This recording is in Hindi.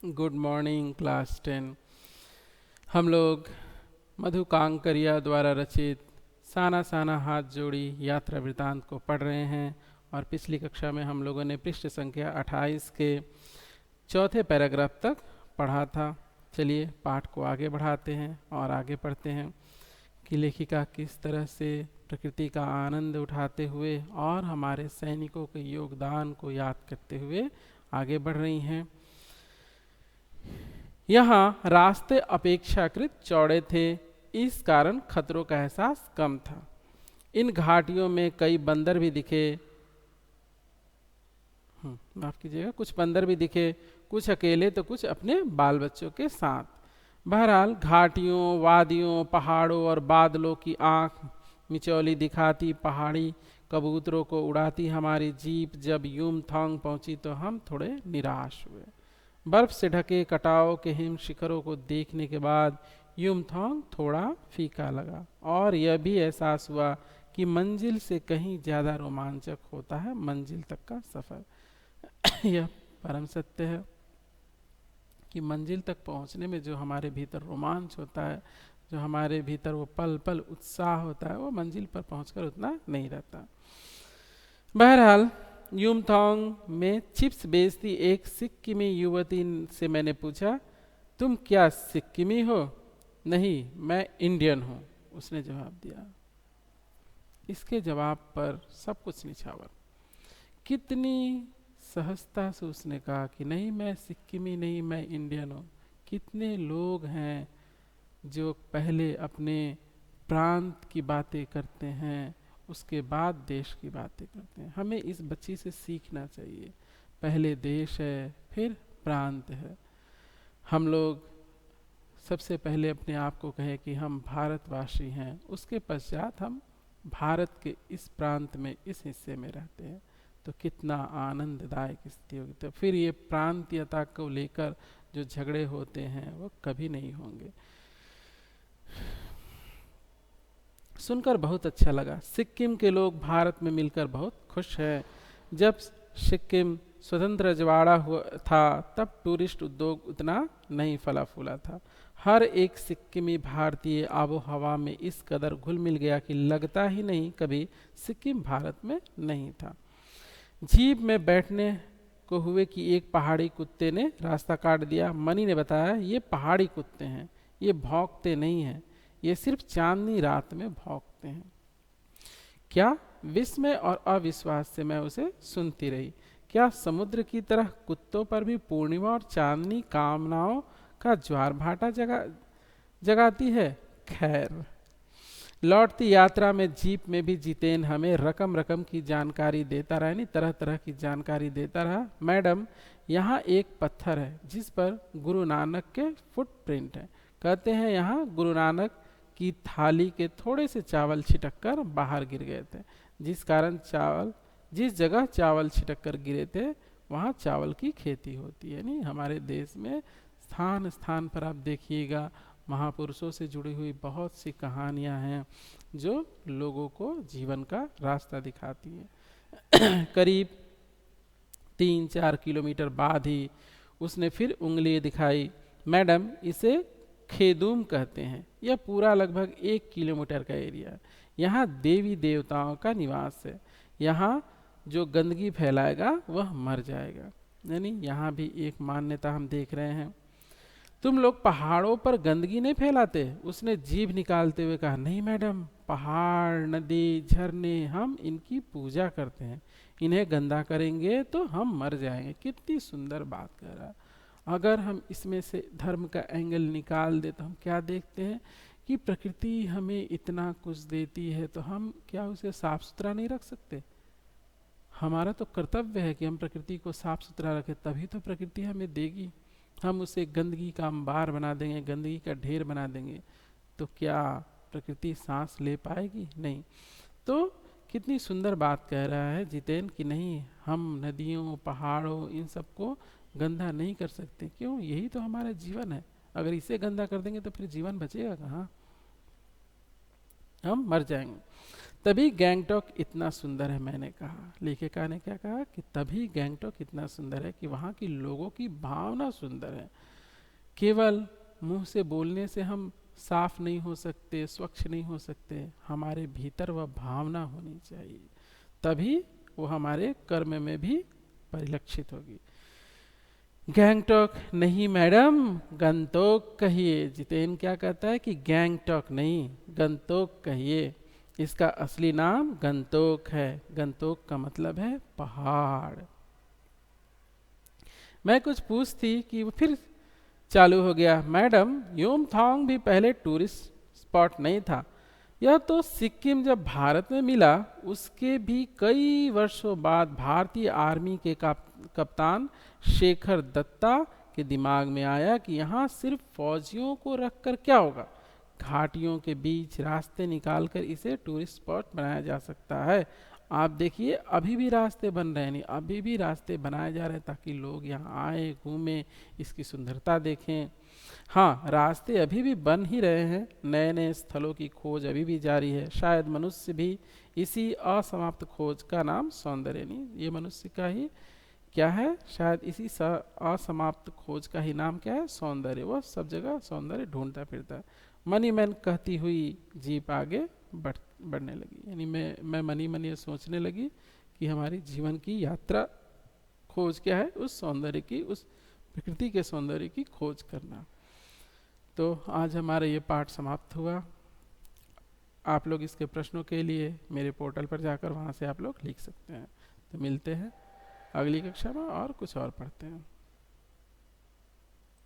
Good morning class 10। हम लोग मधु कांकरिया द्वारा रचित साना साना हाथ जोड़ी यात्रा वृतांत को पढ़ रहे हैं और पिछली कक्षा में हम लोगों ने पृष्ठ संख्या 28 के चौथे पैराग्राफ तक पढ़ा था। चलिए पाठ को आगे बढ़ाते हैं और आगे पढ़ते हैं कि लेखिका किस तरह से प्रकृति का आनंद उठाते हुए और हमारे सैनिकों के योगदान को याद करते हुए आगे बढ़ रही हैं। यहाँ रास्ते अपेक्षाकृत चौड़े थे, इस कारण खतरों का एहसास कम था। इन घाटियों में कई बंदर भी दिखे, माफ कीजिएगा, कुछ बंदर भी दिखे, कुछ अकेले तो कुछ अपने बाल बच्चों के साथ। बहरहाल घाटियों, वादियों, पहाड़ों और बादलों की आंख मिचौली दिखाती पहाड़ी कबूतरों को उड़ाती हमारी जीप जब युमथांग पहुंची तो हम थोड़े निराश हुए। बर्फ से ढके कटाव के हिम शिखरों को देखने के बाद युमथांग थोड़ा फीका लगा और यह भी एहसास हुआ कि मंजिल से कहीं ज्यादा रोमांचक होता है मंजिल तक का सफर। यह परम सत्य है कि मंजिल तक पहुंचने में जो हमारे भीतर रोमांच होता है, जो हमारे भीतर वो पल पल उत्साह होता है, वो मंजिल पर पहुंचकर उतना नहीं रहता। बहरहाल युमथांग में चिप्स बेचती एक सिक्किमी युवती से मैंने पूछा, तुम क्या सिक्किमी हो? नहीं, मैं इंडियन हूं, उसने जवाब दिया। इसके जवाब पर सब कुछ निछावर। कितनी सहजता से उसने कहा कि नहीं, मैं सिक्किमी नहीं, मैं इंडियन हूं। कितने लोग हैं जो पहले अपने प्रांत की बातें करते हैं, उसके बाद देश की बातें करते हैं। हमें इस बच्ची से सीखना चाहिए। पहले देश है, फिर प्रांत है। हम लोग सबसे पहले अपने आप को कहें कि हम भारतवासी हैं, उसके पश्चात हम भारत के इस प्रांत में, इस हिस्से में रहते हैं, तो कितना आनंददायक स्थिति होगी। तो फिर ये प्रांतीयता को लेकर जो झगड़े होते हैं वो कभी नहीं होंगे। सुनकर बहुत अच्छा लगा। सिक्किम के लोग भारत में मिलकर बहुत खुश हैं। जब सिक्किम स्वतंत्र रजवाड़ा हुआ था तब टूरिस्ट उद्योग उतना नहीं फला फूला था। हर एक सिक्किमी भारतीय आबो हवा में इस कदर घुल मिल गया कि लगता ही नहीं कभी सिक्किम भारत में नहीं था। जीप में बैठने को हुए कि एक पहाड़ी कुत्ते ने रास्ता काट दिया। मनी ने बताया, ये पहाड़ी कुत्ते हैं, ये भौंकते नहीं हैं, ये सिर्फ चांदनी रात में भौंकते हैं। क्या विस्मय और अविश्वास से मैं उसे सुनती रही। क्या समुद्र की तरह कुत्तों पर भी पूर्णिमा और चांदनी कामनाओं का ज्वार भाटा जगाती है? खैर, लौटती यात्रा में जीप में भी जितेन हमें रकम रकम की जानकारी देता रहा, यानी तरह तरह की जानकारी देता रहा। मैडम, यहाँ एक पत्थर है जिस पर गुरु नानक के फुटप्रिंट है। कहते हैं यहाँ गुरु नानक की थाली के थोड़े से चावल छिटक कर बाहर गिर गए थे, जिस कारण जिस जगह चावल छिटक कर गिरे थे वहाँ चावल की खेती होती है। नहीं, हमारे देश में स्थान स्थान पर आप देखिएगा महापुरुषों से जुड़ी हुई बहुत सी कहानियां हैं जो लोगों को जीवन का रास्ता दिखाती हैं। करीब 3-4 किलोमीटर बाद ही उसने फिर उंगली दिखाई। मैडम, इसे खेदूम कहते हैं। यह पूरा लगभग 1 किलोमीटर का एरिया है। यहाँ देवी देवताओं का निवास है। यहाँ जो गंदगी फैलाएगा वह मर जाएगा। यानी यहाँ भी एक मान्यता हम देख रहे हैं। तुम लोग पहाड़ों पर गंदगी नहीं फैलाते? उसने जीभ निकालते हुए कहा। नहीं मैडम, पहाड़, नदी, झरने, हम इनकी पूजा करते हैं। इन्हें गंदा करेंगे तो हम मर जाएंगे। कितनी सुंदर बात कह रहा है। अगर हम इसमें से धर्म का एंगल निकाल दे तो हम क्या देखते हैं कि प्रकृति हमें इतना कुछ देती है तो हम क्या उसे साफ सुथरा नहीं रख सकते? हमारा तो कर्तव्य है कि हम प्रकृति को साफ सुथरा रखें, तभी तो प्रकृति हमें देगी। हम उसे गंदगी का अंबार बना देंगे, गंदगी का ढेर बना देंगे, तो क्या प्रकृति सांस ले पाएगी? नहीं। तो कितनी सुंदर बात कह रहा है जितेन कि नहीं, हम नदियों, पहाड़ों, इन सबको गंदा नहीं कर सकते। क्यों? यही तो हमारा जीवन है। अगर इसे गंदा कर देंगे तो फिर जीवन बचेगा कहाँ? हम मर जाएंगे। तभी गैंगटॉक इतना सुंदर है, मैंने कहा, लेखिका ने क्या कहा कि तभी गैंगटॉक इतना सुंदर है कि वहाँ की लोगों की भावना सुंदर है। केवल मुंह से बोलने से हम साफ नहीं हो सकते, स्वच्छ नहीं हो सकते, हमारे भीतर वह भावना होनी चाहिए, तभी वो हमारे कर्म में भी परिलक्षित होगी। गैंगटॉक नहीं मैडम, गंतोक कहिए। जितेन क्या कहता है कि गैंगटॉक नहीं, गंतोक कहिए। इसका असली नाम गंतोक है। गंतोक का मतलब है पहाड़। मैं कुछ पूछती कि वो फिर चालू हो गया, मैडम योमथांग भी पहले टूरिस्ट स्पॉट नहीं था। यह तो सिक्किम जब भारत में मिला उसके भी कई वर्षों बाद भारतीय आर्मी के कप्तान शेखर दत्ता के दिमाग में आया कि यहाँ सिर्फ फौजियों को रखकर क्या होगा, घाटियों के बीच रास्ते निकालकर इसे टूरिस्ट स्पॉट बनाया जा सकता है। आप देखिए अभी भी रास्ते बन रहे हैं, नहीं अभी भी रास्ते बनाए जा रहे हैं ताकि लोग यहाँ आए, घूमें, इसकी सुंदरता देखें। हाँ, रास्ते अभी भी बन ही रहे हैं, नए नए स्थलों की खोज अभी भी जारी है। शायद मनुष्य भी इसी असमाप्त खोज का नाम सौंदर्य, नहीं ये मनुष्य का ही क्या है, शायद इसी असमाप्त खोज का ही नाम क्या है, सौंदर्य। वह सब जगह सौंदर्य ढूंढता फिरता है। मनी मैन कहती हुई जीप आगे बढ़ने लगी। यानी मैं मनी मन ये सोचने लगी कि हमारी जीवन की यात्रा खोज क्या है, उस सौंदर्य की, उस प्रकृति के सौंदर्य की खोज करना। तो आज हमारा ये पाठ समाप्त हुआ। आप लोग इसके प्रश्नों के लिए मेरे पोर्टल पर जाकर वहाँ से आप लोग लिख सकते हैं। तो मिलते हैं अगली कक्षा में और कुछ और पढ़ते हैं।